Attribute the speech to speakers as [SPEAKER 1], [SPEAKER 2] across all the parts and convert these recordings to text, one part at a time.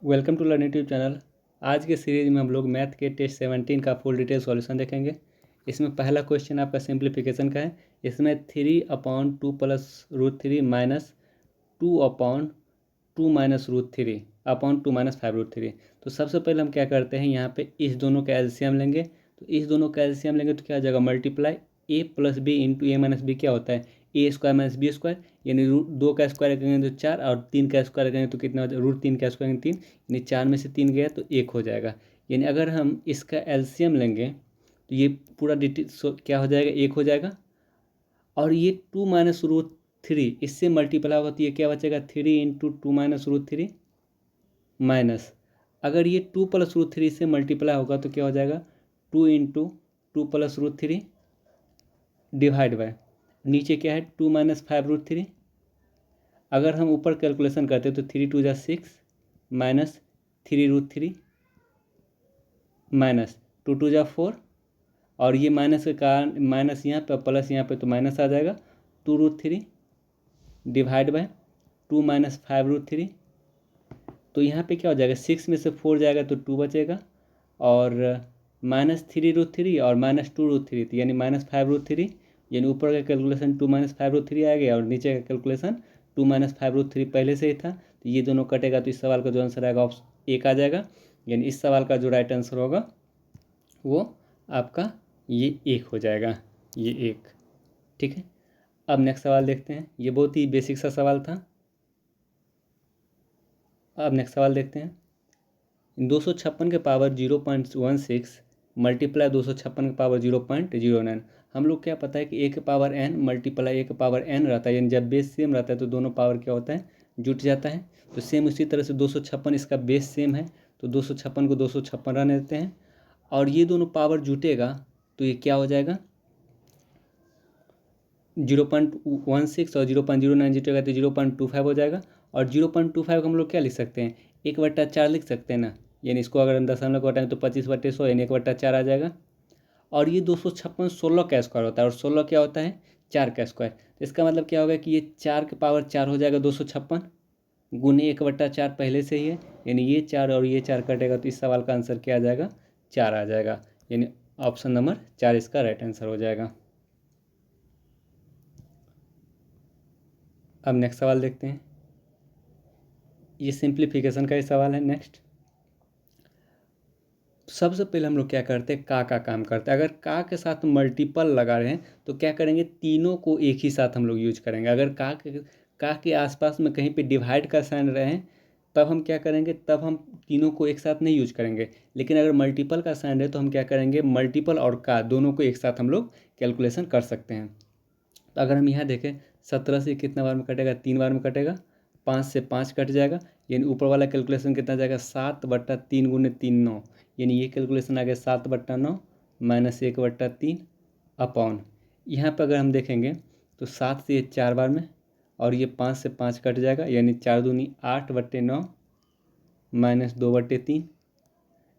[SPEAKER 1] Welcome to learn YouTube channel. आज के series में हम लोग मैथ के टेस्ट 17 का फुल डिटेल सॉल्यूशन देखेंगे। इसमें पहला क्वेश्चन आपका सिंप्लीफिकेशन का है। इसमें 3/2 plus √3 minus 2/2 minus √3 upon 2 minus 5√3। तो सबसे पहले हम क्या करते हैं, यहाँ पे इस दोनों का एलसीएम लेंगे। तो इस दोनों का एलसीएम लेंगे तो क्या हो जाएगा, multiply a plus b into a minus b क्या होता है, a square minus b square. यानी √2 का स्क्वायर करेंगे तो 4 और 3 का स्क्वायर करेंगे तो कितना हो जाएगा, √3 का स्क्वायर करेंगे 3, यानी 4 में से 3 गया तो 1 हो जाएगा। यानी अगर हम इसका एलसीएम लेंगे तो ये पूरा डिटेल क्या हो जाएगा, 1 हो जाएगा। और ये 2 माइनस √3 इससे मल्टीप्लाई होगा तो ये क्या बचेगा, 3 इंटू 2 माइनस √3 माइनस, अगर ये 2 प्लस √3 से मल्टीप्लाई होगा तो क्या हो जाएगा, 2 इंटू 2 प्लस √3 डिवाइड बाय नीचे क्या है 2 माइनस 5√3। अगर हम ऊपर कैलकुलेशन करते तो 3 2 जा 6 माइनस 3√3 माइनस 2 2 जा 4, और ये माइनस के कारण माइनस यहाँ पे प्लस यहाँ पे तो माइनस आ जाएगा 2√3 डिवाइड बाय 2 माइनस 5√3। तो यहाँ पे क्या हो जाएगा, 6 में से 4 जाएगा तो 2 बचेगा, और माइनस 3√3 और माइनस 2√3 तो यानी माइनस 5√3। यानी ऊपर का कैलकुलेशन 2 माइनस 5√3 आ गया और नीचे का कैलकुलेशन 2 माइनस 5√3 पहले से ही था। तो ये दोनों कटेगा तो इस सवाल का जो आंसर आएगा ऑप्शन 1 आ जाएगा। यानी इस सवाल का जो राइट आंसर होगा वो आपका ये 1 हो जाएगा, ये 1। ठीक है, अब नेक्स्ट सवाल देखते हैं। ये बहुत ही बेसिक सा सवाल था। अब नेक्स्ट सवाल देखते हैं। 256 के पावर 0.16 मल्टीप्लाई 256 के पावर 0.09। हम लोग क्या पता है कि ए के पावर n मल्टीप्लाई ए के पावर n रहता है, यानी जब बेस सेम रहता है तो दोनों पावर क्या होता है, जुट जाता है। तो सेम उसी तरह से 256 इसका बेस सेम है तो 256 को 256 रहने देते हैं, और ये दोनों पावर जुटेगा तो ये क्या हो जाएगा, 0.16 और 0.09 जुटेगा तो 0.25 हो जाएगा। और 0.25 को हम लोग क्या लिख सकते हैं, 1/4 लिख सकते हैं ना। यानी इसको अगर हम दशमलव को घटाएं तो 25/100 यानी 1/4 आ जाएगा। और ये 256 16 का स्क्वायर होता है, और 16 क्या होता है, 4 का स्क्वायर। तो इसका मतलब क्या होगा कि ये 4 के पावर 4 हो जाएगा 256 गुने 1/4 पहले से ही है। यानी ये 4 और ये 4 कटेगा तो इस सवाल का आंसर क्या आ जाएगा, 4 आ जाएगा। यानी ऑप्शन नंबर 4 इसका राइट आंसर हो जाएगा। अब नेक्स्ट सवाल देखते हैं। ये सिंप्लीफिकेशन का ही सवाल है। नेक्स्ट, सबसे पहले हम लोग क्या करते हैं, का काम करते हैं। अगर का के साथ मल्टीपल लगा रहे हैं तो क्या करेंगे, तीनों को एक ही साथ हम लोग यूज करेंगे। अगर का के आसपास में कहीं पे डिवाइड का साइन रहे तब हम क्या करेंगे, तब हम तीनों को एक साथ नहीं यूज करेंगे। लेकिन अगर मल्टीपल का साइन है तो हम क्या करेंगे, मल्टीपल और का दोनों को एक साथ हम लोग कैलकुलेशन कर सकते हैं। तो अगर हम यहाँ देखें 17 से कितना बार में कटेगा, 3 बार में कटेगा, 5 से 5 कट जाएगा। यानी ऊपर वाला कैलकुलेशन कितना जाएगा, 7/3 गुने 3 9। यानी ये कैलकुलेशन आ गया 7/9 माइनस 1/3 अपॉन, यहाँ पर अगर हम देखेंगे तो 7 से ये 4 बार में, और ये 5 से 5 कट जाएगा। यानी 4 दूनी 8/9 माइनस 2/3।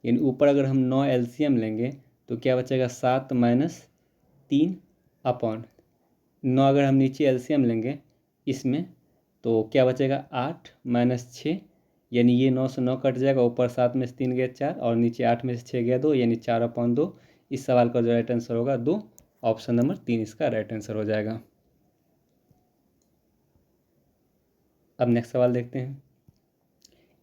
[SPEAKER 1] यानी ऊपर अगर हम 9 एलसीएम लेंगे तो क्या बचेगा, 7 माइनस 3 अपॉन 9। अगर हम नीचे एलसीएम लेंगे इसमें तो क्या बचेगा, 8 माइनस 6। यानी ये 9 से 9 कट जाएगा, ऊपर 7 में से 3 गया 4 और नीचे 8 में से 6 गया 2, यानी 4/2। इस सवाल का जो राइट आंसर होगा 2, ऑप्शन नंबर 3 इसका राइट आंसर हो जाएगा। अब नेक्स्ट सवाल देखते हैं।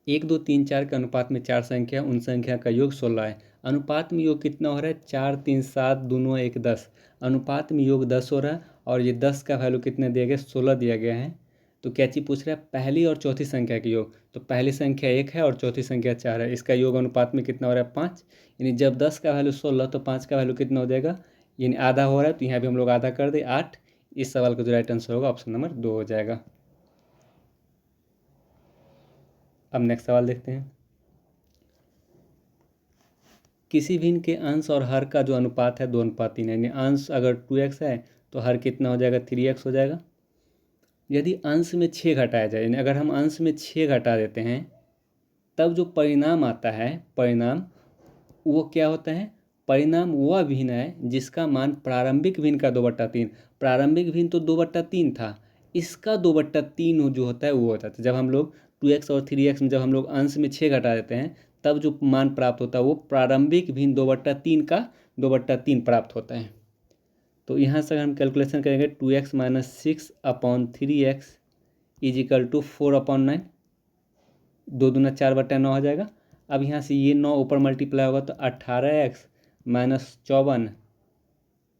[SPEAKER 1] 1 2 3 4 के अनुपात में 4 संख्या, उन संख्या का योग 16 है। अनुपात में योग कितना हो रहा है, 4 3 7 दोनों 1 10। अनुपात में योग 10 हो रहा है, और ये 10 का वैल्यू कितने दिया गया, 16 दिया गया है। तो क्या चीज़ पूछ रहा है, पहली और चौथी संख्या के योग। तो पहली संख्या 1 है और चौथी संख्या 4 है, इसका योग अनुपात में कितना हो रहा है, 5। यानी जब 10 का वैल्यू 16 तो 5 का वैल्यू कितना हो जाएगा, यानी आधा हो रहा है तो यहाँ भी हम लोग आधा कर दे 8। इस सवाल का जो राइट आंसर होगा ऑप्शन नंबर 2 हो जाएगा। अब नेक्स्ट सवाल देखते हैं। किसी भिन्न के अंश और हर का जो अनुपात है 2:3 है। यानी अंश अगर 2x है तो हर कितना हो जाएगा, 3x हो जाएगा। यदि अंश में 6 घटाया जाए, यानी अगर हम अंश में 6 घटा देते हैं तब जो परिणाम आता है, परिणाम वो क्या होता है, परिणाम वह भिन्न है जिसका मान प्रारंभिक भिन्न का 2/3, प्रारंभिक भिन्न तो 2/3 था, इसका 2/3 जो होता है वो होता है। जब हम लोग 2x और 3x में जब हम लोग अंश में 6 घटा देते हैं तब जो मान प्राप्त होता है वो प्रारंभिक भिन्न 2/3 का 2/3 प्राप्त होता है। तो यहाँ से हम कैलकुलेशन करेंगे 2x minus 6/3x is equal to 4/9, 2 दूना 4/9 हो जाएगा। अब यहाँ से ये 9 ऊपर मल्टीप्लाई होगा तो 18x minus 54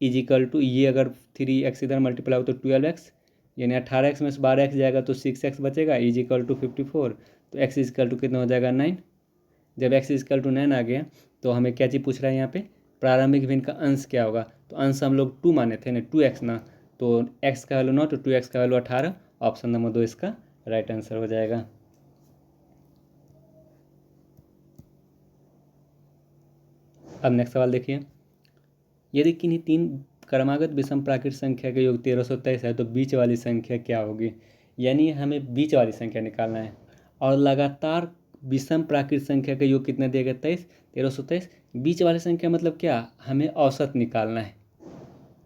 [SPEAKER 1] is equal to, ये अगर 3x इधर मल्टीप्लाई हो तो 12x, यानी 18x में से 12x जाएगा तो 6x बचेगा इज इक्वल टू 54। तो x इज इक्वल टू कितना हो जाएगा 9। जब x इज इक्वल टू 9 आ गया तो हमें क्या चीज़ पूछ रहा है यहाँ पे, प्रारंभिक भिन्न का अंश क्या होगा। तो अंश हम लोग 2 माने थे ना, 2x ना, तो x का वैल्यू 9 तो 2x का वैल्यू 18। ऑप्शन नंबर 2 इसका राइट आंसर हो जाएगा। अब नेक्स्ट सवाल देखिए, यदि किन्हीं 3 क्रमागत विषम प्राकृत संख्या के योग 1323 है तो बीच वाली संख्या क्या होगी। यानी हमें बीच वाली संख्या निकालना है और लगातार विषम प्राकृत संख्या का योग कितना दिया गया 1323। बीच वाली संख्या मतलब क्या, हमें औसत निकालना है।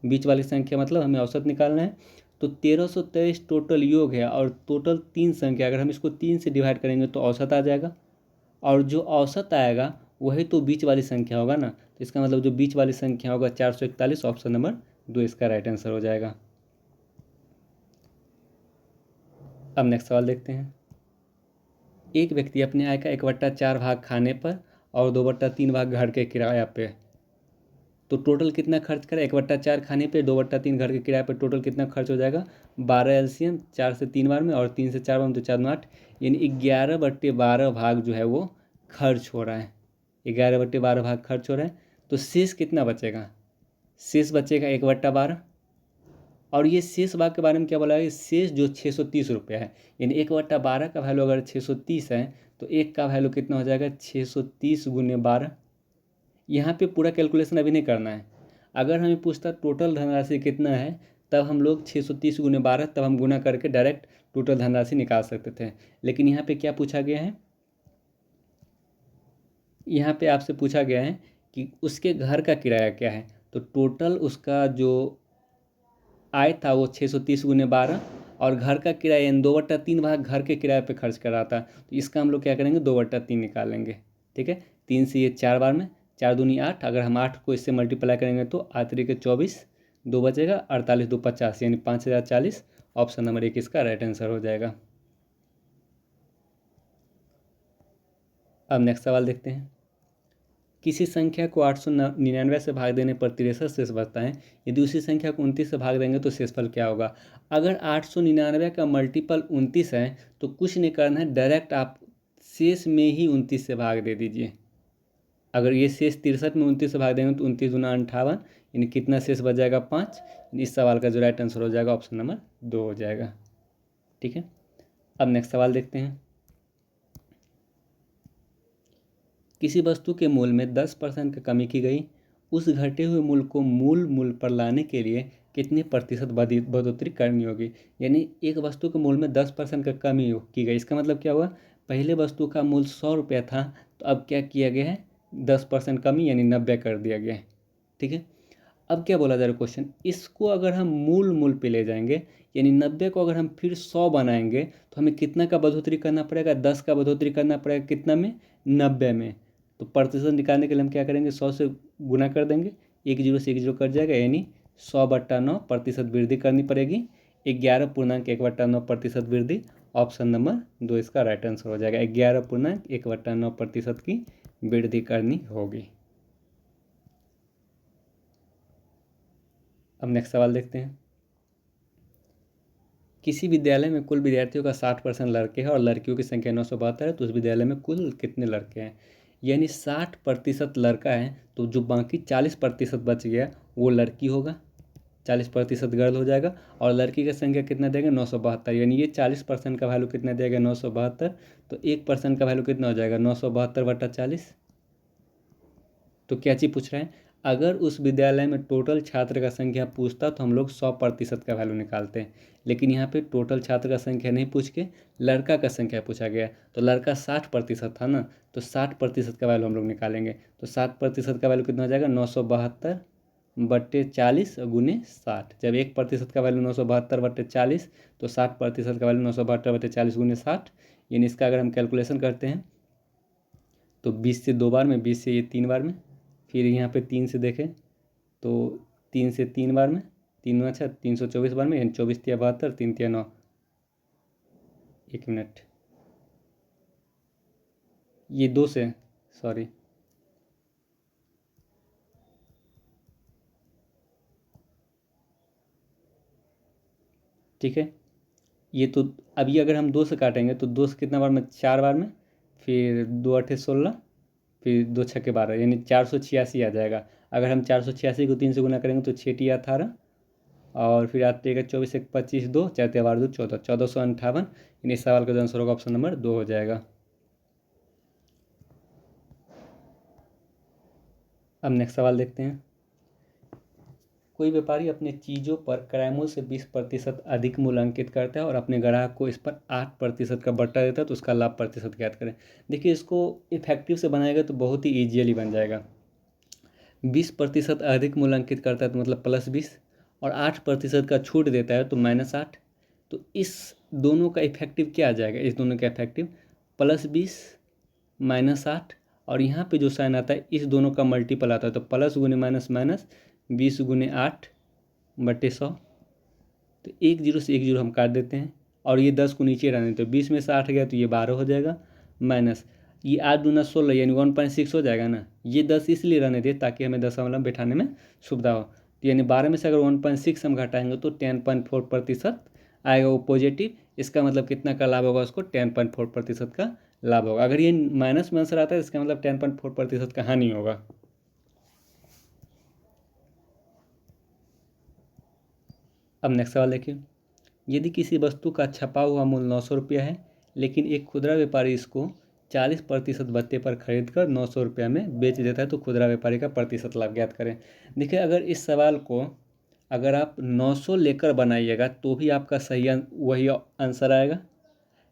[SPEAKER 1] बीच वाली संख्या मतलब हमें औसत निकालना है। तो 1323 टोटल योग है और टोटल 3 संख्या, अगर हम इसको 3 से डिवाइड करेंगे तो औसत आ जाएगा, और जो औसत आएगा वही तो बीच वाली संख्या होगा ना। तो इसका मतलब जो बीच वाली संख्या होगा 441। ऑप्शन नंबर 2 इसका राइट आंसर हो जाएगा। अब नेक्स्ट सवाल देखते हैं, एक व्यक्ति अपने आय का 1/4 भाग खाने पर और 2/3 भाग घर के किराया पे, तो टोटल कितना खर्च करें। 1/4 खाने पे, 2/3 घर के किराए पे, टोटल कितना खर्च हो जाएगा। 12 एलसीएम 4 से 3 बार में और 3 से 4 बार में, तो 4 में 8, यानी 11/12 भाग जो है वो खर्च हो रहा है। 11/12 भाग खर्च हो रहा है। तो शेष कितना बचेगा, शेष बचेगा 1/12। और ये शेष भाग के बारे में क्या बोला है, शेष जो 630 रुपये है, यानी 1/12 का वैल्यू अगर 630 है तो एक का वैल्यू कितना हो जाएगा 630 गुने 12। यहाँ पे पूरा कैलकुलेशन अभी नहीं करना है। अगर हमें पूछता टोटल धनराशि कितना है तब हम लोग 630 गुने 12 तब हम गुना करके डायरेक्ट टोटल धनराशि निकाल सकते थे। लेकिन यहाँ पे क्या पूछा गया है, यहाँ पे आपसे पूछा गया है कि उसके घर का किराया क्या है। तो टोटल उसका जो आय था वो 630 गुने 12 और घर का किराया यानी 2/3 भाग घर के किराए पे खर्च कर रहा था। तो इसका हम लोग क्या करेंगे 2/3 निकालेंगे। ठीक है, 3 से ये 4 बार में, 4 दूनी 8, अगर हम 8 को इससे मल्टीप्लाई करेंगे तो 8 के 24, 2 बचेगा, 48 2 50, यानी 5040। ऑप्शन नंबर 1 इसका राइट आंसर हो जाएगा। अब नेक्स्ट सवाल देखते हैं, किसी संख्या को 899 से भाग देने पर 63 शेष बचता है, यदि उसी संख्या को 29 से भाग देंगे तो शेषफल क्या होगा। अगर 899 का मल्टीपल 29 है तो कुछ नहीं करना है, डायरेक्ट आप शेष में ही 29 से भाग दे दीजिए। अगर ये शेष 63 में 29 से भाग देंगे तो 29 दूना 58, यानी कितना शेष बच जाएगा 5। इस सवाल का जो राइट आंसर हो जाएगा ऑप्शन नंबर 2 हो जाएगा। ठीक है, अब नेक्स्ट सवाल देखते हैं, किसी वस्तु के मूल्य में 10% की कमी की गई, उस घटे हुए मूल्य को मूल्य पर लाने के लिए कितने प्रतिशत बढ़ोतरी करनी होगी। यानी एक वस्तु के मूल्य में 10% का कमी की गई, इसका मतलब क्या हुआ, पहले वस्तु का मूल्य 100 रुपया था तो अब क्या किया गया है 10% कमी यानी 90 कर दिया गया है। ठीक है, अब क्या बोला जा रहा है क्वेश्चन, इसको अगर हम मूल पे ले जाएंगे यानी 90 को अगर हम फिर 100 बनाएंगे तो हमें कितना का बढ़ोतरी करना पड़ेगा, 10 का बढ़ोतरी करना पड़ेगा, कितना में 90 में। तो प्रतिशत निकालने के लिए हम क्या करेंगे 100 से गुना कर देंगे, 1 जीरो से 1 जीरो कट जाएगा, यानी 100/9 प्रतिशत वृद्धि करनी पड़ेगी, 11.1/9 प्रतिशत वृद्धि। ऑप्शन नंबर 2 इसका राइट आंसर हो जाएगा, 11.1/9 प्रतिशत की वृद्धि करनी होगी। अब नेक्स्ट सवाल देखते हैं, किसी विद्यालय में कुल विद्यार्थियों का 60% लड़के हैं और लड़कियों की संख्या 972 है, तो उस विद्यालय में कुल कितने लड़के हैं। यानी 60% लड़का है तो जो बाकी 40% बच गया वो लड़की होगा, 40% गर्ल हो जाएगा, और लड़की की संख्या कितना देगा 972, यानी ये 40% का वैल्यू कितना देगा 972, तो 1% का वैल्यू कितना हो जाएगा 972/40। तो क्या चीज़ पूछ रहे हैं, अगर उस विद्यालय में टोटल छात्र का संख्या पूछता तो हम लोग 100% का वैल्यू निकालते हैं, लेकिन यहाँ पे टोटल छात्र का संख्या नहीं पूछ के लड़का का संख्या पूछा गया, तो लड़का 60% था ना, तो 60% का वैल्यू हम लोग निकालेंगे। तो 60% का वैल्यू कितना हो जाएगा 972/40 गुने 60। जब 1% का वैल्यू 972/40 तो 60% का वैल्यू 972/40 गुने 60, यानी इसका अगर हम कैलकुलेशन करते हैं तो 20 से 2 बार में, 20 से ये 3 बार में, फिर यहाँ पे 3 से देखें तो 3 से 3 बार में, 3 अच्छा 324 बार में, यानी 24 तिया 72, 3 तिया 9। 1 मिनट, ये 2 से, सॉरी, ठीक है। ये तो अभी अगर हम 2 से काटेंगे तो 2 से कितना बार में, 4 बार में, फिर 2 8 16, फिर 2 छक्के 12, यानी 486 आ जाएगा। अगर हम 486 को 3 से गुना करेंगे तो 6 टिया 18, और फिर आते हैं 24 1 25, 2 4 तिया 12 2 14, 1458। यानी इस सवाल का जो आंसर होगा ऑप्शन नंबर 2 हो जाएगा। अब नेक्स्ट सवाल देखते हैं। कोई व्यापारी अपने चीज़ों पर क्रय मूल्य से 20% अधिक मूल्य अंकित करता है और अपने ग्राहक को इस पर 8% का बट्टा देता है, तो उसका लाभ प्रतिशत ज्ञात करें। देखिए, इसको इफेक्टिव से बनाएगा तो बहुत ही ईजियली बन जाएगा। 20% अधिक मूल्य अंकित करता है तो मतलब +20, और 8% का छूट देता है तो -8। तो इस दोनों का इफेक्टिव क्या आ जाएगा, इस दोनों का इफेक्टिव +20 -8, और यहाँ पे जो साइन आता है इस दोनों का मल्टीपल आता है, तो प्लस गुने माइनस माइनस, 20 गुने 8/100। तो 1 जीरो से 1 जीरो हम काट देते हैं, और ये 10 को नीचे रहने, तो 20 में से 8 गया तो ये 12 हो जाएगा, माइनस ये 8 दूना 16 यानी 1.6 हो जाएगा ना। ये 10 इसलिए रहने दे ताकि हमें दशमलव में बैठाने में सुविधा हो। तो यानी 12 में से अगर 1.6 हम घटाएंगे तो 10.4% आएगा, वो पॉजिटिव। इसका मतलब कितना का लाभ होगा, उसको 10.4% का लाभ होगा। अगर ये माइनस में आंसर आता है इसका मतलब 10.4% का हानि होगा। अब नेक्स्ट सवाल देखिए। यदि किसी वस्तु का छपा हुआ मूल्य 900 रुपया है, लेकिन एक खुदरा व्यापारी इसको 40% भत्ते पर खरीद कर 900 रुपया में बेच देता है, तो खुदरा व्यापारी का प्रतिशत लाभ ज्ञात करें। देखिए, अगर इस सवाल को अगर आप 900 लेकर बनाइएगा तो भी आपका सही वही आंसर आएगा,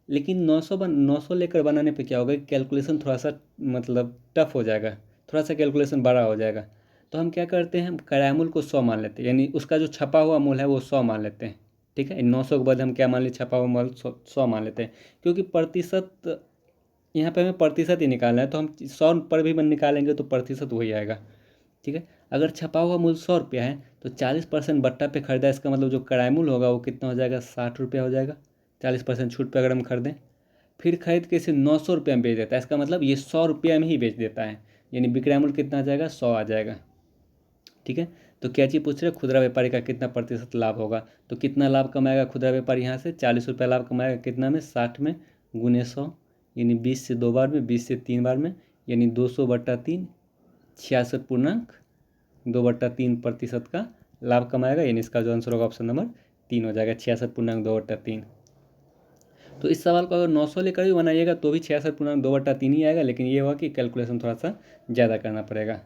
[SPEAKER 1] लेकिन 900 लेकर बनाने पे क्या होगा, कैलकुलेशन थोड़ा सा मतलब टफ हो जाएगा, थोड़ा सा कैलकुलेशन बड़ा हो जाएगा। तो हम क्या करते हैं, हम क्रय मूल्य को 100 मान लेते हैं, यानी उसका जो छपा हुआ मूल्य है वो 100 मान लेते हैं। ठीक है, 900 के बाद हम क्या मान लें, छपा हुआ मूल्य 100 मान लेते हैं, क्योंकि प्रतिशत यहाँ पे हमें प्रतिशत ही निकालना है, तो हम 100 पर भी निकालेंगे तो प्रतिशत वही आएगा। ठीक है, अगर छपा हुआ मूल्य 100 रुपया है तो 40% बट्टा पे खरीदा, इसका मतलब जो क्रय मूल्य होगा वो कितना हो जाएगा, 60 रुपया हो जाएगा। 40% छूट पे अगर हम खरीदें, फिर खरीद के इसे 900 रुपये में बेच देता है, इसका मतलब ये 100 रुपये में ही बेच देता है, यानी विक्रय मूल्य कितना आ जाएगा, 100 आ जाएगा। ठीक है, तो क्या चीज़ पूछ रहे हैं, खुदरा व्यापारी का कितना प्रतिशत लाभ होगा। तो कितना लाभ कमाएगा खुदरा व्यापारी, यहाँ से 40 रुपये लाभ कमाएगा, कितना में, 60 में, गुने 100, यानी 20 से 2 बार में, 20 से 3 बार में, यानी 200/3, 66.2/3% का लाभ कमाएगा। यानी इसका जो आंसर होगा ऑप्शन नंबर 3 हो जाएगा, 66.2/3। तो इस सवाल को अगर 900 लेकर भी बनाइएगा तो भी 66.2/3 ही आएगा, लेकिन ये हुआ कि कैलकुलेशन थोड़ा सा ज़्यादा करना पड़ेगा।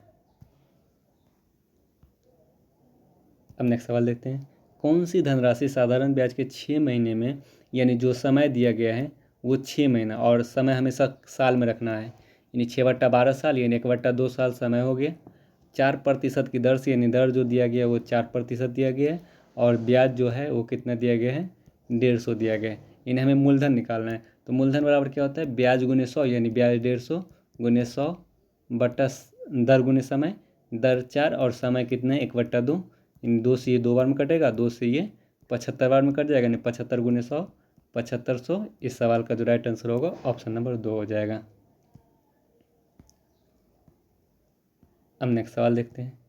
[SPEAKER 1] अब नेक्स्ट सवाल देखते हैं। कौन सी धनराशि साधारण ब्याज के 6 महीने में, यानी जो समय दिया गया है वो 6 महीना, और समय हमेशा साल में रखना है, यानी 6/12 साल, यानी 1/2 साल समय हो गया। 4% की दर से, यानी दर जो दिया गया है वो 4% दिया गया है, और ब्याज जो है वो कितना दिया गया है, 150 दिया गया है। इन्हें हमें मूलधन निकालना है, तो मूलधन बराबर क्या होता है, ब्याज गुने 100, यानी ब्याज 150 गुने 100 बट्टा दर गुने समय, दर 4 और समय कितने, 1/2, इन 2 से ये 2 बार में कटेगा, 2 से ये 75 बार में कट जाएगा, यानी 75 गुने 100, 7500। इस सवाल का जो राइट आंसर होगा ऑप्शन नंबर 2 हो जाएगा। अब नेक्स्ट सवाल देखते हैं।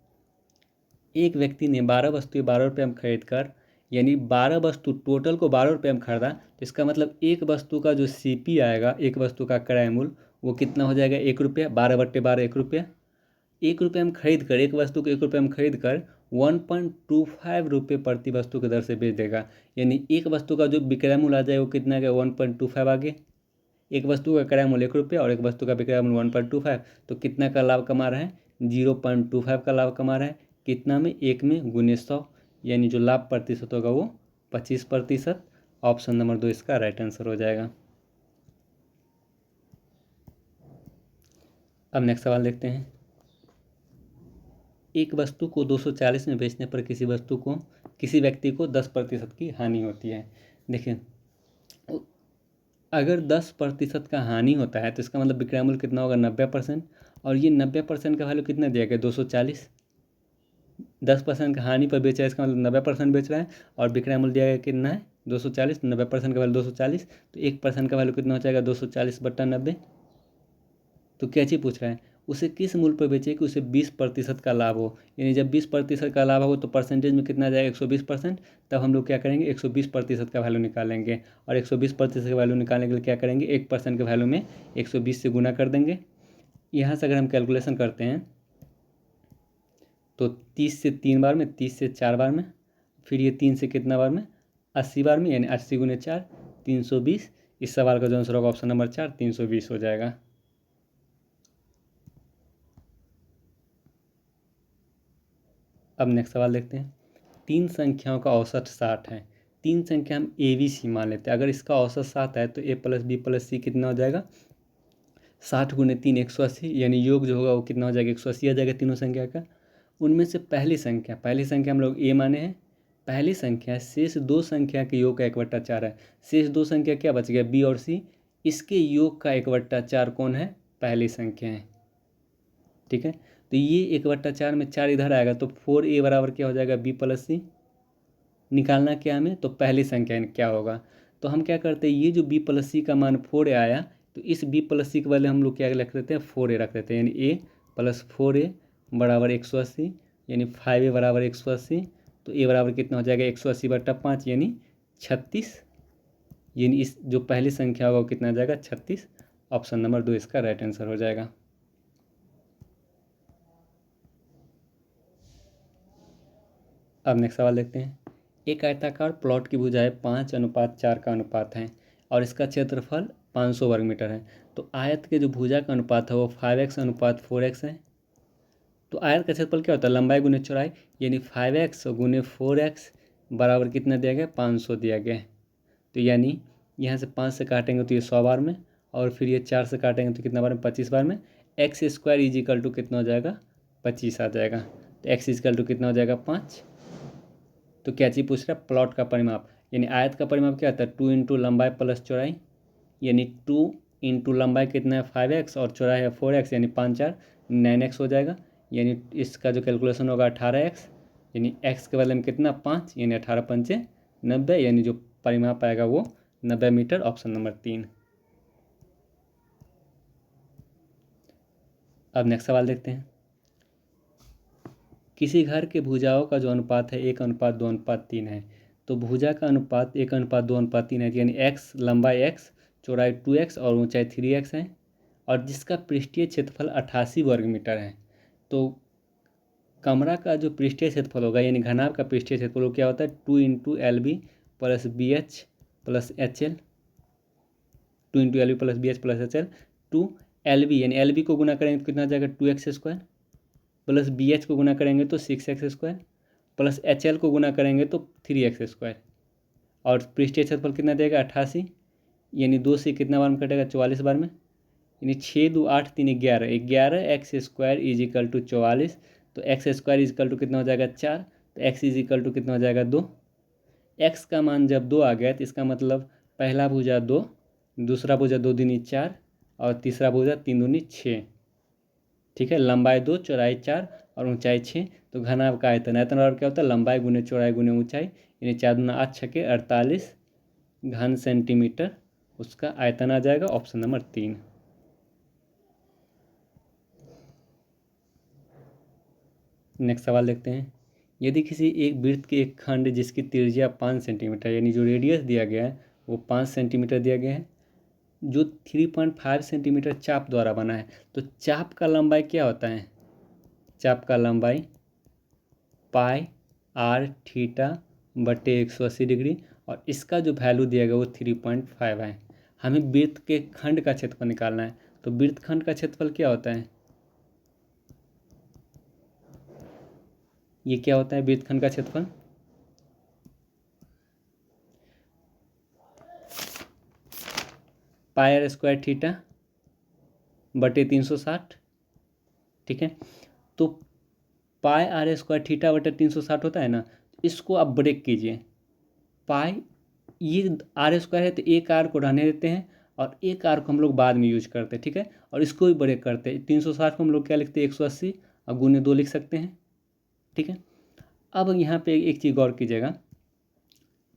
[SPEAKER 1] एक व्यक्ति ने 12 वस्तुएं 12 रुपये में खरीद कर, यानी 12 वस्तु टोटल को 12 रुपये में खरीदा, तो इसका मतलब एक वस्तु का जो CP आएगा, एक वस्तु का क्रय मूल्य, वो कितना हो जाएगा, 1 रुपया। 12/12 1 रुपया। 1 रुपये में खरीद कर, एक वस्तु को 1 रुपये में खरीद कर 1.25 रुपये प्रति वस्तु की दर से बेच देगा, यानी एक वस्तु का जो विक्रय मूल्य आ जाएगा वो कितना गया, 1.25 आ गया। एक वस्तु का क्रय मूल्य 1 रुपया और एक वस्तु का विक्रय मूल्य 1.25, तो कितना का लाभ कमा रहा है, 0.25 का लाभ कमा रहा है। कितना में, 1 में, गुने 100, यानी जो लाभ प्रतिशत होगा वो 25%। ऑप्शन नंबर 2 इसका राइट आंसर हो जाएगा। अब नेक्स्ट सवाल देखते हैं। एक वस्तु को 240 में बेचने पर किसी व्यक्ति को 10% की हानि होती है। देखिए, अगर 10% का हानि होता है तो इसका मतलब विक्रय मूल्य कितना होगा, 90%। और ये 90% का वैल्यू कितना दिया गया, 240। 10% का हानि पर बेचा है, इसका मतलब 90% बेच रहा है। और विक्रय मूल्य दिया गया कितना है, 240। 90% का वैल्यू 240, तो 1% का वैल्यू कितना हो जाएगा, 240/90। तो क्या चीज़ पूछ रहा है, उसे किस मूल्य पर बेचे कि उसे 20% का लाभ हो। यानी जब 20% का लाभ हो तो परसेंटेज में कितना जाएगा, 120%। तब हम लोग क्या करेंगे, 120% का वैल्यू निकालेंगे। और 120% का वैल्यू निकालने के लिए क्या करेंगे, 1% के वैल्यू में 120 से गुना कर देंगे। यहाँ से अगर हम कैलकुलेशन करते हैं तो 30 से 3 बार में, 30 से 4 बार में, फिर ये 3 से कितना बार में, 80 बार में, यानी 80 × 4 320। इस सवाल का जो आंसर होगा ऑप्शन नंबर 4 320 हो जाएगा। अब नेक्स्ट सवाल देखते हैं। 3 संख्याओं का औसत 60 है। 3 संख्या हम ए बी सी मान लेते हैं। अगर इसका औसत 7 है तो ए प्लस बी प्लस सी कितना हो जाएगा, 60 × 3 180। यानी योग जो होगा वो कितना हो जाएगा, 180 आ जाएगा तीनों संख्या का। उनमें से पहली संख्या हम लोग ए माने हैं। पहली संख्या शेष दो संख्या के योग का 1/4 है। शेष दो संख्या क्या बच गया, बी और सी। इसके योग का 1/4 कौन है, पहली संख्या है। ठीक है, तो ये 1/4 में 4 इधर आएगा तो 4a बराबर क्या हो जाएगा, बी प्लस सी। निकालना क्या हमें, तो पहली संख्या क्या होगा। तो हम क्या करते हैं, ये जो बी प्लस सी का मान 4a आया, तो इस बी प्लस सी के बदले हम लोग क्या रख देते हैं, 4a रख देते हैं। यानी a + 4a बराबर 180। यानी 5a बराबर 180। तो a बराबर कितना हो जाएगा, 180/5 यानी 36। यानी इस जो पहली संख्या होगा वो कितना आ जाएगा, 36। ऑप्शन नंबर 2 इसका राइट आंसर हो जाएगा। अब नेक्स्ट सवाल देखते हैं। एक आयताकार प्लॉट की भुजाएं 5:4 का अनुपात है और इसका क्षेत्रफल 500 वर्ग मीटर है। तो आयत के जो भुजा का अनुपात है वो 5x/4x है। तो आयत का क्षेत्रफल क्या होता है, लंबाई गुने चौड़ाई। यानी 5x × 4x बराबर कितना दिया गया, 500 दिया गया है। तो यानी यहाँ से 5 से काटेंगे तो ये 100 बार में, और फिर ये 4 से काटेंगे तो कितना बार में, 25 बार में। x² कितना हो जाएगा, 25 आ जाएगा। तो x कितना हो जाएगा, 5। तो क्या चीज़ पूछ रहा है, प्लॉट का परिमाप। यानी आयत का परिमाप क्या होता है, 2 × लंबाई प्लस चौड़ाई। यानी 2 × लंबाई कितना है, 5x, और चौड़ाई है 4x, यानी 5×4 9x हो जाएगा। यानी इसका जो कैलकुलेशन होगा 18x। यानी x के बदले में कितना, 5, यानी 18×5 = 90। यानी जो परिमाप आएगा वो 90 मीटर। Option number 3। अब नेक्स्ट सवाल देखते हैं। किसी घर के भुजाओं का जो अनुपात है 1:2:3 है। तो भुजा का अनुपात 1:2:3 है। यानी x लंबाई x, चौड़ाई 2x और ऊंचाई 3x है। और जिसका पृष्ठीय क्षेत्रफल 88 वर्ग मीटर है। तो कमरा का जो पृष्ठीय क्षेत्रफल होगा, यानी घनाभ का पृष्ठीय क्षेत्रफल क्या होता है, 2 × LB + BH + HL। 2 × LB + BH + HL। 2 LB, यानी LB को गुना करेंगे तो कितना आ जाएगा, 2x² प्लस BH को गुना करेंगे तो 6x² प्लस HL को गुना करेंगे तो 3x²। और पृष्ठीय क्षेत्रफल कितना देगा, 88। यानी 2 से कितना बार में कटेगा, 44 बार में। यानी 6 2 8 3 11, 11x² = 44। तो x² कितना हो जाएगा, 4। तो x कितना हो जाएगा, 2। x का मान जब 2 आ गया तो इसका मतलब पहला भुजा 2, दूसरा भुजा 2 दूनी 4, और तीसरा भुजा 3 दूनी 6। ठीक है, लंबाई 2, चौड़ाई 4 और ऊंचाई 6। तो घनाभ का आयतन बराबर क्या होता है, लंबाई गुने चौड़ाई गुने ऊंचाई। यानी 4 दूना 8 छके 48 घन सेंटीमीटर उसका आयतन आ जाएगा। Option number 3। नेक्स्ट सवाल देखते हैं। यदि किसी एक वृत्त के एक खंड जिसकी त्रिज्या 5 सेंटीमीटर, यानी जो रेडियस दिया गया है वो 5 सेंटीमीटर दिया गया है, जो 3.5 सेंटीमीटर चाप द्वारा बना है। तो चाप का लंबाई क्या होता है, चाप का लंबाई πr/θ/180 और इसका जो वैल्यू दिया गया वो 3.5 है। हमें वृत्त के खंड का क्षेत्रफल निकालना है। तो वृत्त खंड का क्षेत्रफल क्या होता है, ये क्या होता है वृत्त खंड का क्षेत्रफल, πr²θ/360। ठीक है, तो πr²θ/360 होता है ना, इसको आप ब्रेक कीजिए। पाई, ये r² है तो एक r को रहने देते हैं और एक आर को हम लोग बाद में यूज करते हैं, ठीक है। और इसको भी ब्रेक करते हैं। 360 को हम लोग क्या लिखते हैं, 180 और गुने 2 लिख सकते हैं, ठीक है। अब यहाँ पे एक चीज़ गौर कीजिएगा,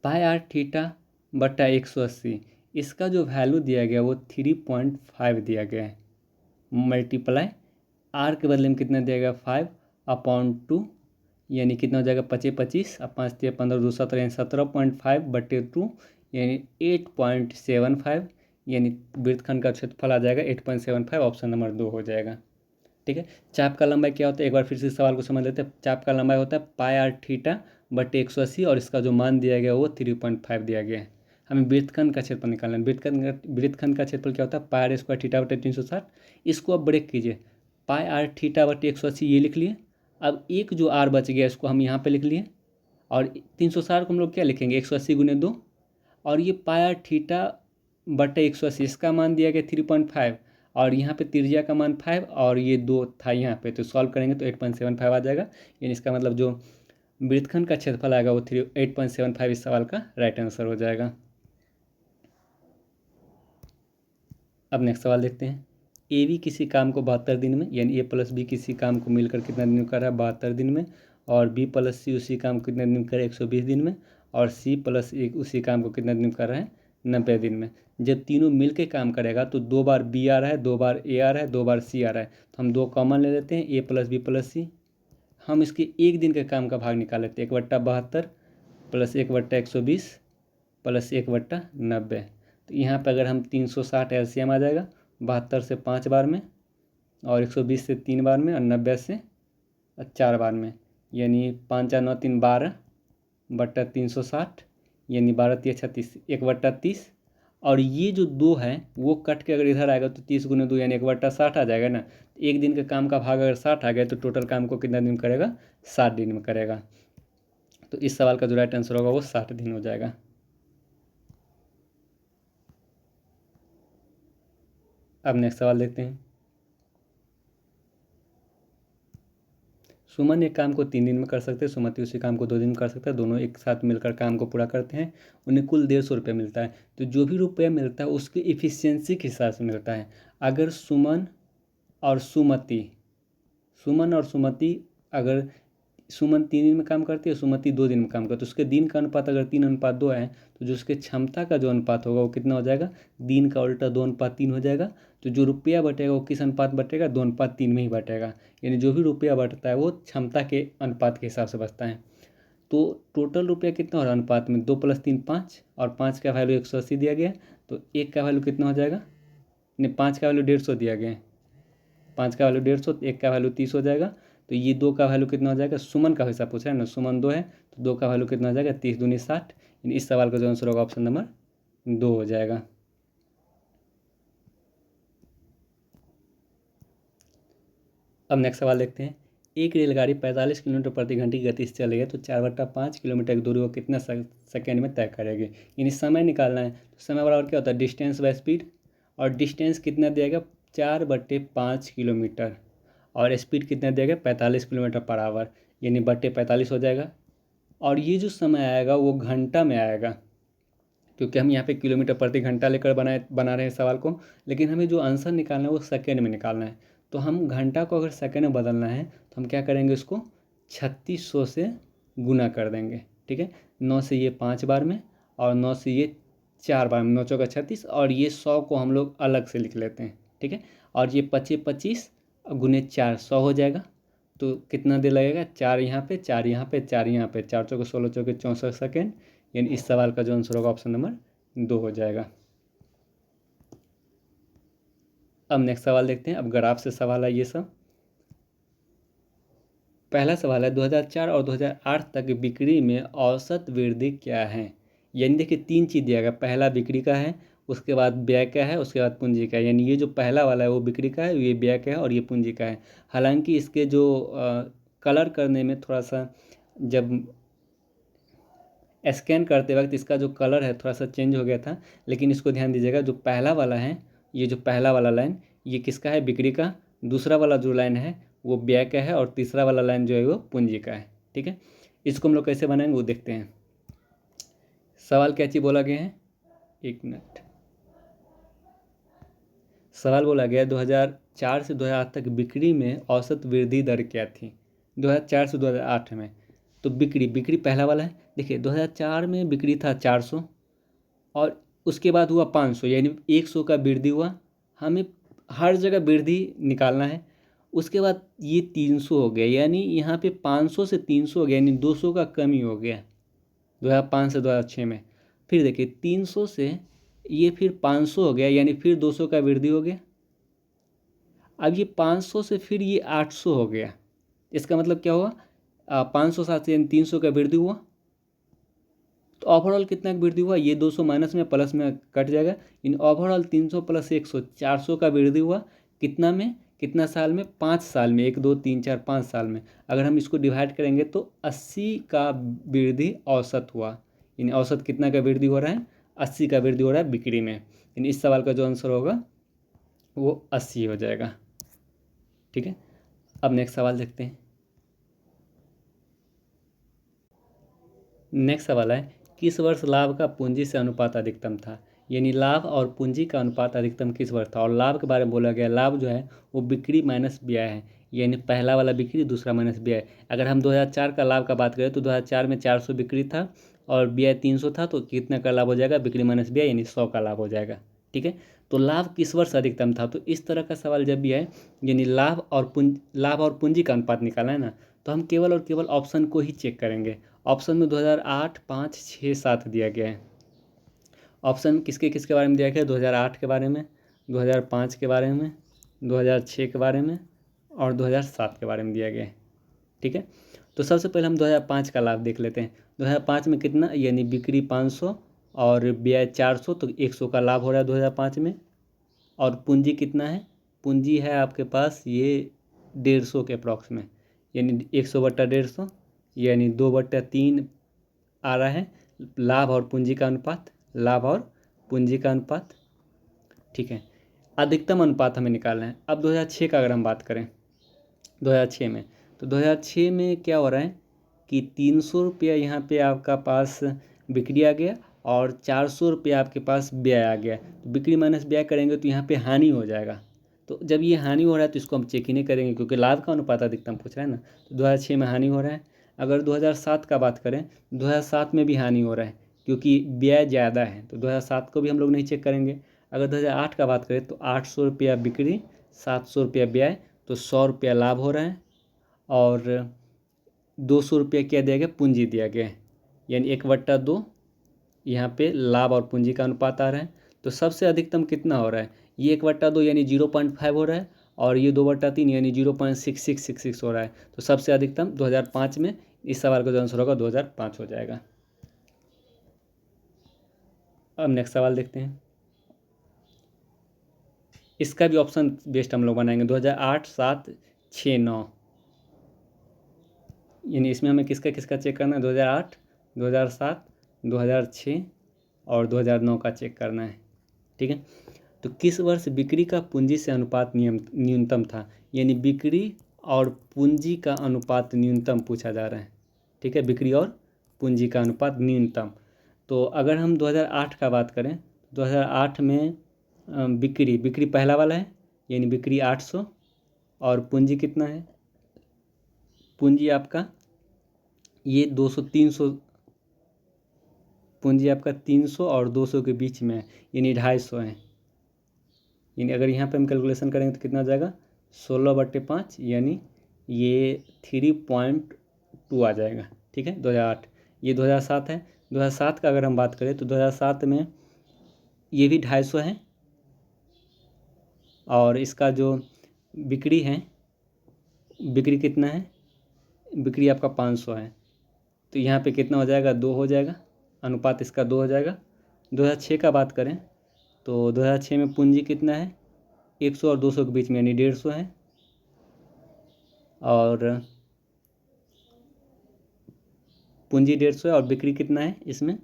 [SPEAKER 1] पाई आर थीटा बटा 180, इसका जो वैल्यू दिया गया वो 3.5 दिया गया है, मल्टीप्लाई आर के बदले में कितना दिया गया 5/2, यानी कितना हो जाएगा 25 अब 5 3 15 2 17 यानी 17.5/2 यानी 8.75, यानी वृत्तखंड का क्षेत्रफल आ जाएगा 8.75, ऑप्शन नंबर 2 हो जाएगा, ठीक है। चाप का लंबाई क्या होता है, एक बार फिर से सवाल को समझ लेते हैं। चाप का लंबाई होता है पाई आर थीटा बटे 180 और इसका जो मान दिया गया वो 3.5 दिया गया है। हमें वृत्तखंड का क्षेत्रफल निकालना है। वृत्तखंड का क्षेत्रफल क्या होता है, पाई आर स्क्वायर थीटा बटे 360। इसको अब ब्रेक कीजिए, पाई आर थीटा बटे 180 ये लिख लिए। अब एक जो आर बच गया इसको हम यहाँ पे लिख लिए, और 360 को हम लोग क्या लिखेंगे 180 गुने 2, और ये पाई आर थीटा बटे 180 इसका मान दिया गया 3.5, और यहाँ पे त्रिज्या का मान 5 और ये 2 था यहाँ पे, तो सॉल्व करेंगे तो 8.75 आ जाएगा। यानी इसका मतलब जो वृत्तखंड का क्षेत्रफल आएगा वो 8.75 इस सवाल का राइट आंसर हो जाएगा। अब नेक्स्ट सवाल देखते हैं। ए बी किसी काम को 72 दिन में, यानी ए प्लस बी किसी काम को मिलकर कितना दिन में कर रहा है 72 दिन में, और बी प्लस सी उसी काम को कितने दिन में कर रहा है 120 दिन में, और सी प्लस ए उसी काम को कितने दिन में कर रहा है 90 दिन में। जब तीनों मिल के काम करेगा तो 2 बार बी आ रहा है, 2 बार ए आ रहा है, 2 बार सी आ रहा है, तो हम 2 कॉमन ले लेते हैं, ए प्लस बी प्लस सी। हम इसके एक दिन के काम का भाग निकाल लेते हैं, 1/72 प्लस 1/120 प्लस 1/90। तो यहाँ पर अगर हम 360 एलसीएम आ जाएगा, 72 से 5 बार में, और 120 से 3 बार में, और 90 से 4 बार में, यानी 5 4 9 3 12 बट्टा 360, यानी 12 3 36 1/30। और ये जो 2 है वो कट के अगर इधर आएगा तो 30 गुने 2 यानी 1/60 आ जाएगा ना। एक दिन के काम का भाग अगर 60 आ गया तो टोटल काम को कितना दिन में करेगा 60 दिन में करेगा। तो इस सवाल का जो राइट आंसर होगा वो 60 दिन हो जाएगा। अब नेक्स्ट सवाल देखते हैं। सुमन एक काम को 3 दिन में कर सकते हैं, सुमति उसी काम को 2 दिन में कर सकता है, दोनों एक साथ मिलकर काम को पूरा करते हैं, उन्हें कुल 150 रुपये मिलता है। तो जो भी रुपया मिलता है उसकी इफ़िशियंसी के हिसाब से मिलता है। अगर और सुमति सुमन और सुमति अगर सुमन 3 दिन में काम करती है, सुमति 2 दिन में काम करती है, तो उसके दिन का अनुपात अगर 3:2 है, तो जो उसके क्षमता का जो अनुपात होगा वो कितना हो जाएगा, दिन का उल्टा 2:3 हो जाएगा। तो जो रुपया बटेगा वो किस अनुपात बटेगा, 2:3 में ही बटेगा। यानी जो भी रुपया बटता है वो क्षमता के अनुपात के हिसाब से बचता है। तो टोटल रुपया कितना हो रहा है अनुपात में, 2 + 3 5, और 5 का वैल्यू 180 दिया गया, तो 1 का वैल्यू कितना हो जाएगा, नहीं 5 का वैल्यू 150 दिया गया है, 5 का वैल्यू 150, 1 का वैल्यू 30 हो जाएगा। तो ये 2 का वैल्यू कितना हो जाएगा, सुमन का हिसाब पूछा है ना, सुमन 2 है तो 2 का वैल्यू कितना हो जाएगा 30 दूनी 60। इस सवाल का जो आंसर होगा ऑप्शन नंबर 2 हो जाएगा। अब नेक्स्ट सवाल देखते हैं। एक रेलगाड़ी 45 किलोमीटर प्रति घंटे की गति से चल रही है, तो 4/5 किलोमीटर की दूरी को कितना सेकेंड में तय करेगी। यानी समय निकालना है, तो समय बराबर क्या होता है डिस्टेंस बाय स्पीड, और डिस्टेंस कितना दिया गया 4/5 किलोमीटर, और स्पीड कितना दिया गया 45 किलोमीटर पर आवर, यानी बटे 45 हो जाएगा। और ये जो समय आएगा वो घंटा में आएगा, क्योंकि हम यहाँ पे किलोमीटर प्रति घंटा लेकर बना रहे हैं सवाल को, लेकिन हमें जो आंसर निकालना है वो सेकेंड में निकालना है। तो हम घंटा को अगर सेकेंड में बदलना है तो हम क्या करेंगे, उसको 3600 से गुना कर देंगे, ठीक है। 9 से ये 5 बार में, और 9 से ये 4 बार में, 9 चौका 36, और ये 100 को हम लोग अलग से लिख लेते हैं, ठीक है। और ये 25 गुने 4 100 हो जाएगा। तो कितना देर लगेगा, 4 यहाँ पे 4 यहाँ पे 4 यहाँ पे, 4 चौके 16 चौके 64 सेकेंड। यानी इस सवाल का जो आंसर होगा ऑप्शन नंबर 2 हो जाएगा। अब नेक्स्ट सवाल देखते हैं। अब ग्राफ से सवाल है ये सब। पहला सवाल है 2004 और 2008 तक बिक्री में औसत वृद्धि क्या है। यानी देखिए 3 चीज़ दिया गया, पहला बिक्री का है, उसके बाद व्यय का है, उसके बाद पूंजी का है। यानी ये जो पहला वाला है वो बिक्री का है, ये व्यय का है, और ये पूंजी का है। हालांकि इसके जो कलर करने में थोड़ा सा, जब स्कैन करते वक्त इसका जो कलर है थोड़ा सा चेंज हो गया था, लेकिन इसको ध्यान दीजिएगा, जो पहला वाला है, ये जो पहला वाला लाइन ये किसका है, बिक्री का। दूसरा वाला जो लाइन है वो व्यय का है, और तीसरा वाला लाइन जो है वो पूंजी का है, ठीक है। इसको हम लोग कैसे बनाएंगे वो देखते हैं। सवाल क्या चीज़ बोला गया है, 1 मिनट। सवाल बोला गया 2004 से 2008 तक बिक्री में औसत वृद्धि दर क्या थी। 2004 से 2008 में तो बिक्री पहला वाला है। देखिए 2004 में बिक्री था 400 और उसके बाद हुआ 500, यानी 100 का वृद्धि हुआ। हमें हर जगह वृद्धि निकालना है। उसके बाद ये 300 हो गया, यानी यहाँ पे 500 से 300 हो गया, यानी 200 का कमी हो गया 2005 से 2006 में। फिर देखिए 300 से ये फिर 500 हो गया, यानी फिर 200 का वृद्धि हो गया। अब ये 500 से फिर ये 800 हो गया। इसका मतलब क्या हुआ, 500 700 यानी 300 का वृद्धि हुआ। तो ओवरऑल कितना का वृद्धि हुआ, ये 200 माइनस में प्लस में कट जाएगा। इन ओवरऑल 300 प्लस 100 400 का वृद्धि हुआ। कितना में, कितना साल में, 5 साल में, 1 2 3 4 5 साल में। अगर हम इसको डिवाइड करेंगे तो 80 का वृद्धि औसत हुआ। इन औसत कितना का वृद्धि हो रहा है, 80 का वृद्धि हो रहा है बिक्री में। इन इस सवाल का जो आंसर होगा वो 80 हो जाएगा। ठीक है, अब नेक्स्ट सवाल देखते हैं। नेक्स्ट सवाल है, किस वर्ष लाभ का पूंजी से अनुपात अधिकतम था। यानी लाभ और पूंजी का अनुपात अधिकतम किस वर्ष था। और लाभ के बारे में बोला गया, लाभ जो है वो बिक्री माइनस व्यय है, यानी पहला वाला बिक्री दूसरा माइनस व्यय। अगर हम 2004 का लाभ का बात करें तो 2004 में 400 बिक्री था और व्यय 300 था, तो कितना का लाभ हो जाएगा, बिक्री माइनस व्यय यानी 100 का लाभ हो जाएगा। ठीक है, तो लाभ किस वर्ष अधिकतम था। तो इस तरह का सवाल जब भी है, यानी लाभ और पूंजी का अनुपात निकालना है ना, तो हम केवल और केवल ऑप्शन को ही चेक करेंगे। ऑप्शन में 2008 5 6 7 दिया गया है। ऑप्शन किसके किसके बारे में दिया गया है, 2008 के बारे में, 2005 के बारे में, 2006 के बारे में और 2007 के बारे में दिया गया है। ठीक है, तो सबसे पहले हम 2005 का लाभ देख लेते हैं। 2005 में कितना, यानी बिक्री 500 और व्यय 400, तो 100 का लाभ हो रहा है 2005 में। और पूंजी कितना है, पूंजी है आपके पास ये 150 के अप्रॉक्स में, यानी 100/150, यानी 2/3 आ रहा है लाभ और पूंजी का अनुपात, लाभ और पूंजी का अनुपात। ठीक है, अधिकतम अनुपात हमें निकालना है। अब 2006 का अगर हम बात करें 2006 में, तो 2006 में क्या हो रहा है कि 300 रुपया यहाँ पे आपका पास बिक्री आ गया और 400 रुपया आपके पास व्यय आ गया। तो बिक्री माइनस व्यय करेंगे तो यहाँ पे हानि हो जाएगा। तो जब ये हानि हो रहा है तो इसको हम चेक ही नहीं करेंगे, क्योंकि लाभ का अनुपात अधिकतम पूछ रहा है ना। तो 2006 में हानि हो रहा है। अगर 2007 का बात करें, 2007 में भी हानि हो रहा है, क्योंकि व्यय ज़्यादा है, तो 2007 को भी हम लोग नहीं चेक करेंगे। अगर 2008 का बात करें तो 800 रुपया बिक्री, 700 रुपया व्यय, तो 100 रुपया लाभ हो रहा है और 200 रुपया क्या दिया गया, पूंजी दिया गया है, यानी 1/2 यहाँ पे लाभ और पूंजी का अनुपात आ रहा है। तो सबसे अधिकतम कितना हो रहा है, ये 1/2 यानी 0.5 हो रहा है और ये 2/3 यानी 0.6666 हो रहा है। तो सबसे अधिकतम 2005 में, इस सवाल का जो आंसर होगा 2005 हो जाएगा। अब नेक्स्ट सवाल देखते हैं। इसका भी ऑप्शन बेस्ड हम लोग बनाएंगे 2008 7 6 9, यानी इसमें हमें किसका किसका चेक करना है, 2008 2007 2006 और 2009 का चेक करना है। ठीक है, तो किस वर्ष बिक्री का पूंजी से अनुपात न्यूनतम था। यानी बिक्री और पूंजी का अनुपात न्यूनतम पूछा जा रहा है। ठीक है, बिक्री और पूंजी का अनुपात न्यूनतम। तो अगर हम 2008 का बात करें, 2008 में बिक्री पहला वाला है, यानी बिक्री 800 और पूंजी कितना है, पूंजी आपका ये 200 300, पूंजी आपका 300 और 200 के बीच में है, यानी 250 है। यानी अगर यहाँ पे हम कैलकुलेशन करेंगे तो कितना हो जाएगा, 16/5, यानी ये 3.2 आ जाएगा। ठीक है, 2008। ये 2007 है। 2007 का अगर हम बात करें तो 2007 में ये भी 250 है और इसका जो बिक्री है, बिक्री कितना है, बिक्री आपका 500 है। तो यहाँ पे कितना हो जाएगा, 2 हो जाएगा, अनुपात इसका 2 हो जाएगा। 2006 का बात करें तो 2006 में पूंजी कितना है, 100 और 200 के बीच में, यानी 150 है और पूंजी 150 है और बिक्री कितना है इसमें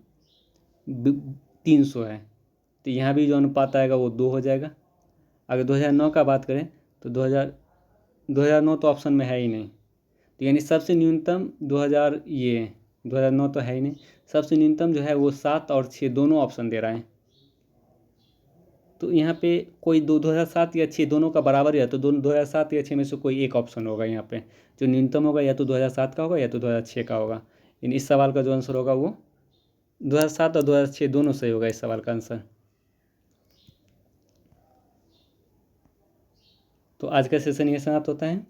[SPEAKER 1] 300 है। तो यहाँ भी जो अनुपात आएगा वो 2 हो जाएगा। अगर 2009 का बात करें तो 2009 तो ऑप्शन में है ही नहीं, तो यानी सबसे न्यूनतम 2009 तो है ही नहीं। सबसे न्यूनतम जो है वो 7 और 6 दोनों ऑप्शन दे रहा है। तो यहाँ पे कोई 2007 या 6 दोनों का बराबर है, तो दोनों 2007 या 6 में से कोई एक ऑप्शन होगा यहाँ पे जो न्यूनतम होगा, या तो 2007 का होगा या तो 2006 का होगा। इन इस सवाल का जो आंसर होगा वो 2007 और 2006 दोनों सही होगा इस सवाल का आंसर। तो आज का सेशन ये समाप्त होता है।